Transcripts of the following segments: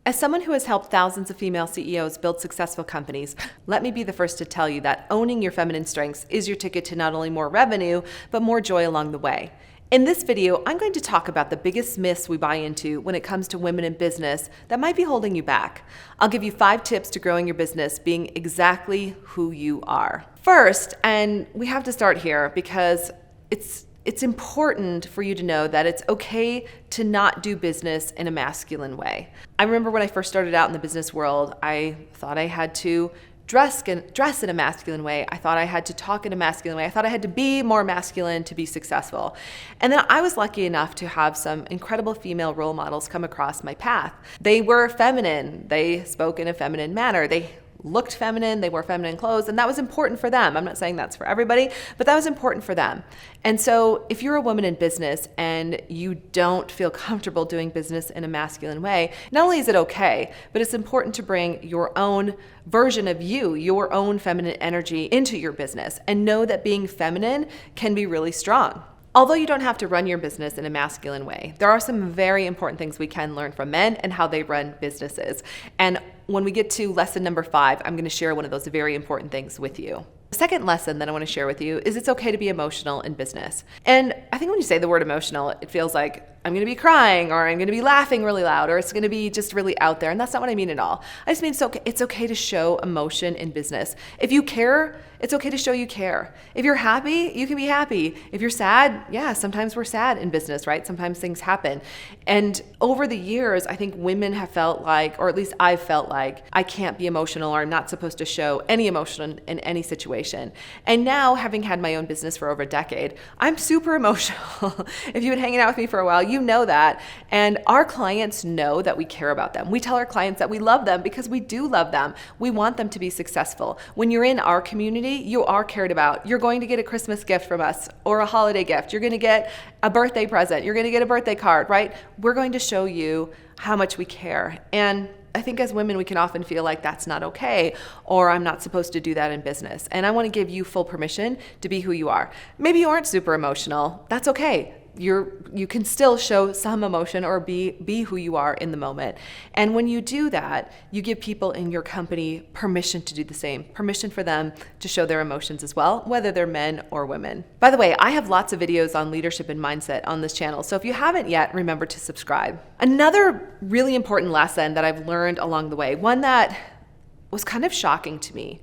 As someone who has helped thousands of female CEOs build successful companies, let me be the first to tell you that owning your feminine strengths is your ticket to not only more revenue, but more joy along the way. In this video, I'm going to talk about the biggest myths we buy into when it comes to women in business that might be holding you back. I'll give you 5 tips to growing your business being exactly who you are. First, and we have to start here because it's important for you to know that it's okay to not do business in a masculine way. I remember when I first started out in the business world, I thought I had to dress in a masculine way. I thought I had to talk in a masculine way. I thought I had to be more masculine to be successful. And then I was lucky enough to have some incredible female role models come across my path. They were feminine. They spoke in a feminine manner. They looked feminine, they wore feminine clothes, and that was important for them. I'm not saying that's for everybody, but that was important for them. And so if you're a woman in business and you don't feel comfortable doing business in a masculine way, not only is it okay, but it's important to bring your own version of you, your own feminine energy into your business, and know that being feminine can be really strong. Although you don't have to run your business in a masculine way, there are some very important things we can learn from men and how they run businesses. And when we get to lesson number 5, I'm going to share one of those very important things with you. The second lesson that I want to share with you is it's okay to be emotional in business. And I think when you say the word emotional, it feels like I'm going to be crying or I'm going to be laughing really loud or it's going to be just really out there. And that's not what I mean at all. I just mean it's okay to show emotion in business. If you care, it's okay to show you care. If you're happy, you can be happy. If you're sad, yeah, sometimes we're sad in business, right? Sometimes things happen. And over the years, I think women have felt like, or at least I've felt like, I can't be emotional or I'm not supposed to show any emotion in any situation. And now, having had my own business for over a decade, I'm super emotional. If you've been hanging out with me for a while, you know that. And our clients know that we care about them. We tell our clients that we love them because we do love them. We want them to be successful. When you're in our community, you are cared about. You're going to get a Christmas gift from us or a holiday gift. You're going to get a birthday present. You're going to get a birthday card, right? We're going to show you how much we care. And I think as women, we can often feel like that's not okay, or I'm not supposed to do that in business. And I want to give you full permission to be who you are. Maybe you aren't super emotional. That's okay. You can still show some emotion or be who you are in the moment. And when you do that, you give people in your company permission to do the same, permission for them to show their emotions as well, whether they're men or women. By the way, I have lots of videos on leadership and mindset on this channel. So if you haven't yet, remember to subscribe. Another really important lesson that I've learned along the way, one that was kind of shocking to me,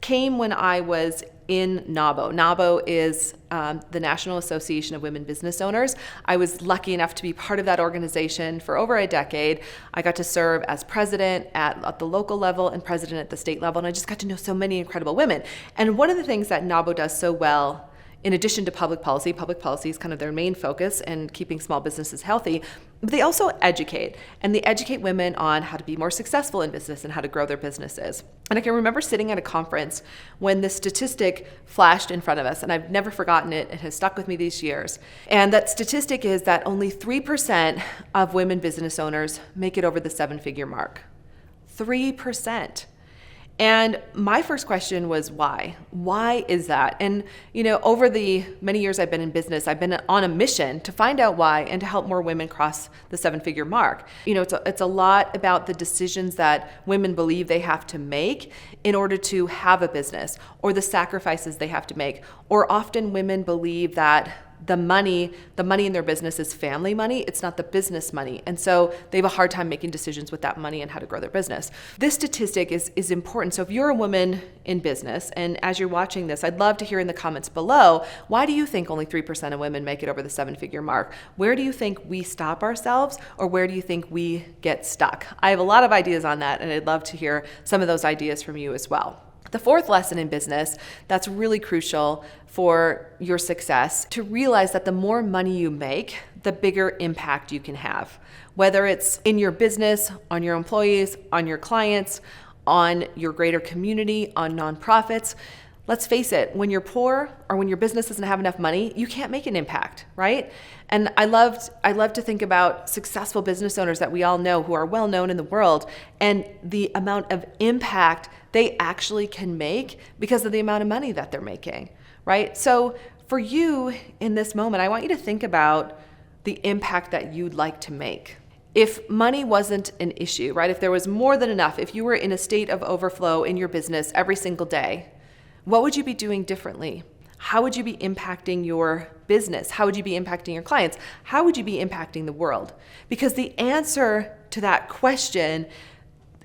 came when I was in NAWBO. NAWBO is the National Association of Women Business Owners. I was lucky enough to be part of that organization for over a decade. I got to serve as president at the local level and president at the state level, and I just got to know so many incredible women. And one of the things that NAWBO does so well, in addition to public policy is kind of their main focus and keeping small businesses healthy, but they also educate, and they educate women on how to be more successful in business and how to grow their businesses. And I can remember sitting at a conference when this statistic flashed in front of us, and I've never forgotten it. It has stuck with me these years. And that statistic is that only 3% of women business owners make it over the 7-figure mark. 3%. And my first question was why? Why is that? And over the many years I've been in business, I've been on a mission to find out why and to help more women cross the 7-figure mark. It's a lot about the decisions that women believe they have to make in order to have a business, or the sacrifices they have to make. Or often women believe that the money in their business is family money. It's not the business money. And so they have a hard time making decisions with that money and how to grow their business. This statistic is important. So if you're a woman in business, and as you're watching this, I'd love to hear in the comments below, why do you think only 3% of women make it over the 7-figure mark? Where do you think we stop ourselves, or where do you think we get stuck? I have a lot of ideas on that, and I'd love to hear some of those ideas from you as well. The fourth lesson in business that's really crucial for your success, to realize that the more money you make, the bigger impact you can have. Whether it's in your business, on your employees, on your clients, on your greater community, on nonprofits. Let's face it, when you're poor or when your business doesn't have enough money, you can't make an impact, right? And I love to think about successful business owners that we all know who are well known in the world, and the amount of impact they actually can make because of the amount of money that they're making, right? So for you in this moment, I want you to think about the impact that you'd like to make. If money wasn't an issue, right? If there was more than enough, if you were in a state of overflow in your business every single day, what would you be doing differently? How would you be impacting your business? How would you be impacting your clients? How would you be impacting the world? Because the answer to that question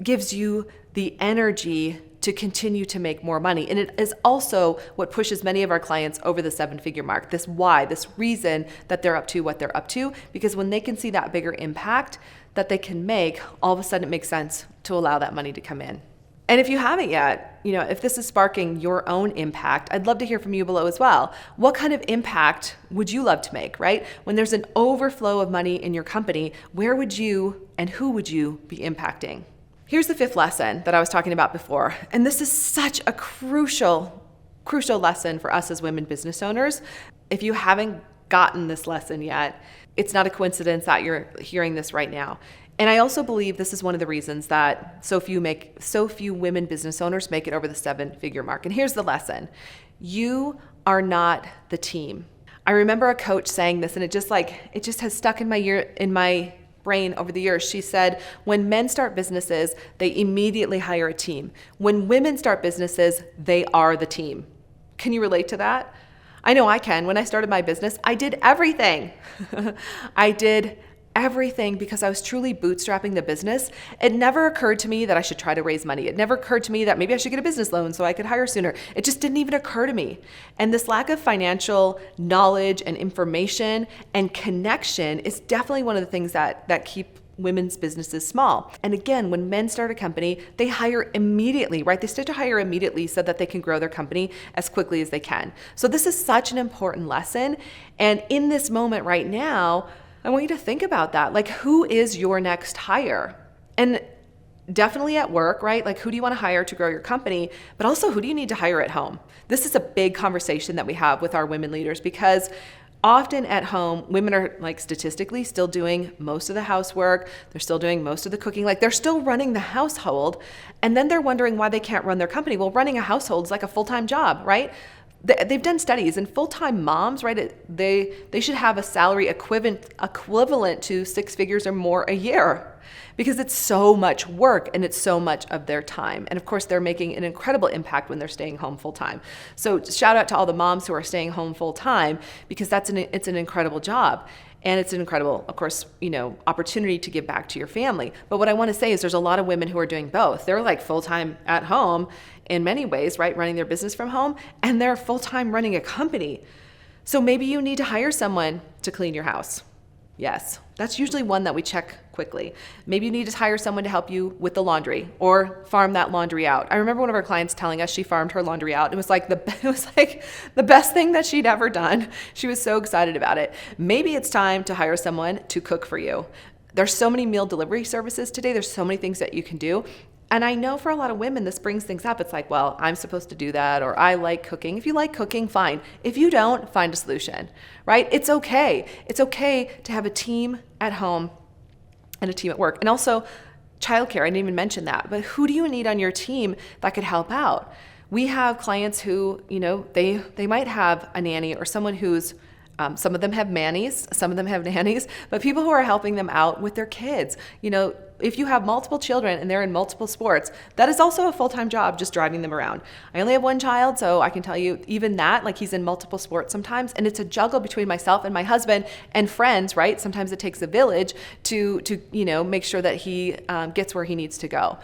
gives you the energy to continue to make more money. And it is also what pushes many of our clients over the 7-figure mark. This why, this reason that they're up to what they're up to, because when they can see that bigger impact that they can make, all of a sudden it makes sense to allow that money to come in. And if you haven't yet, if this is sparking your own impact, I'd love to hear from you below as well. What kind of impact would you love to make, right? When there's an overflow of money in your company, where would you and who would you be impacting? Here's the 5th lesson that I was talking about before. And this is such a crucial lesson for us as women business owners. If you haven't gotten this lesson yet, it's not a coincidence that you're hearing this right now. And I also believe this is one of the reasons that so few women business owners make it over the 7-figure mark. And here's the lesson. You are not the team. I remember a coach saying this, and it just has stuck in my brain over the years. She said, when men start businesses, they immediately hire a team. When women start businesses, they are the team. Can you relate to that? I know I can. When I started my business, I did everything. I did everything because I was truly bootstrapping the business. It never occurred to me that I should try to raise money. It never occurred to me that maybe I should get a business loan so I could hire sooner. It just didn't even occur to me. And this lack of financial knowledge and information and connection is definitely one of the things that keep women's businesses small. And again, when men start a company, they hire immediately, right? They start to hire immediately so that they can grow their company as quickly as they can. So this is such an important lesson. And in this moment right now, I want you to think about that. Like, who is your next hire? And definitely at work, right? Like, who do you want to hire to grow your company? But also, who do you need to hire at home? This is a big conversation that we have with our women leaders, because often at home, women are, like, statistically still doing most of the housework. They're still doing most of the cooking. Like, they're still running the household. And then they're wondering why they can't run their company. Well, running a household is like a full-time job, right? They've done studies, and full-time moms, right, they should have a salary equivalent to 6 figures or more a year, because it's so much work and it's so much of their time. And of course, they're making an incredible impact when they're staying home full-time. So shout out to all the moms who are staying home full-time, because it's an incredible job. And it's an incredible, of course, opportunity to give back to your family. But what I want to say is there's a lot of women who are doing both. They're like full-time at home in many ways, right? Running their business from home, and they're full-time running a company. So maybe you need to hire someone to clean your house. Yes, that's usually one that we check quickly. Maybe you need to hire someone to help you with the laundry or farm that laundry out. I remember one of our clients telling us she farmed her laundry out. It was like the best thing that she'd ever done. She was so excited about it. Maybe it's time to hire someone to cook for you. There's so many meal delivery services today. There's so many things that you can do. And I know for a lot of women, this brings things up. It's like, well, I'm supposed to do that, or I like cooking. If you like cooking, fine. If you don't, find a solution, right? It's okay. It's okay to have a team at home and a team at work. And also childcare, I didn't even mention that, but who do you need on your team that could help out? We have clients who, they might have a nanny or someone who's, some of them have nannies, some of them have nannies, but people who are helping them out with their kids. If you have multiple children and they're in multiple sports, that is also a full-time job, just driving them around. I only have one child, so I can tell you even that, like, he's in multiple sports sometimes, and it's a juggle between myself and my husband and friends, right? Sometimes it takes a village to make sure that he gets where he needs to go.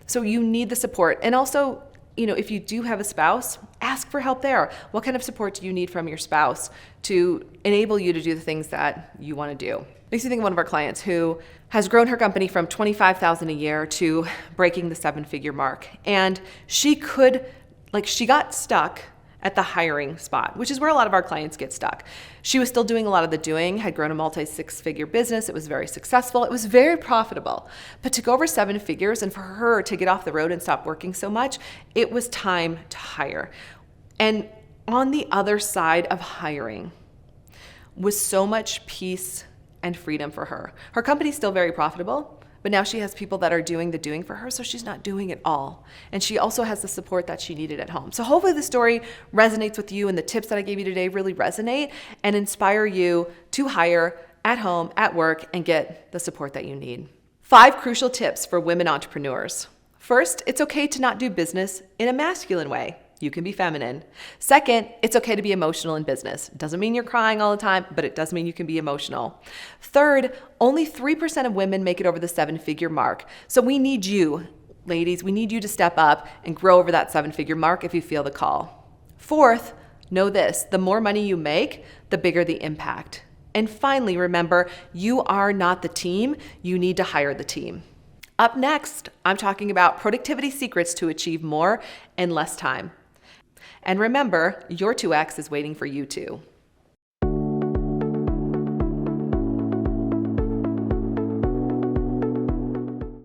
So you need the support. And also, if you do have a spouse, ask for help there. What kind of support do you need from your spouse to enable you to do the things that you want to do? Makes me think of one of our clients who has grown her company from $25,000 a year to breaking the 7-figure mark. And she got stuck at the hiring spot, which is where a lot of our clients get stuck. She was still doing a lot of the doing, had grown a multi-6-figure business. It was very successful. It was very profitable. But to go over 7 figures and for her to get off the road and stop working so much, it was time to hire. And on the other side of hiring was so much peace and freedom for her. Her company's still very profitable, but now she has people that are doing the doing for her, so she's not doing it all. And she also has the support that she needed at home. So hopefully the story resonates with you, and the tips that I gave you today really resonate and inspire you to hire at home, at work, and get the support that you need. 5 crucial tips for women entrepreneurs. First, it's okay to not do business in a masculine way. You can be feminine. Second, it's okay to be emotional in business. Doesn't mean you're crying all the time, but it does mean you can be emotional. Third, only 3% of women make it over the 7-figure mark. So we need you, ladies, we need you to step up and grow over that 7-figure mark if you feel the call. Fourth, know this, the more money you make, the bigger the impact. And finally, remember, you are not the team, you need to hire the team. Up next, I'm talking about productivity secrets to achieve more in less time. And remember, your 2X is waiting for you too.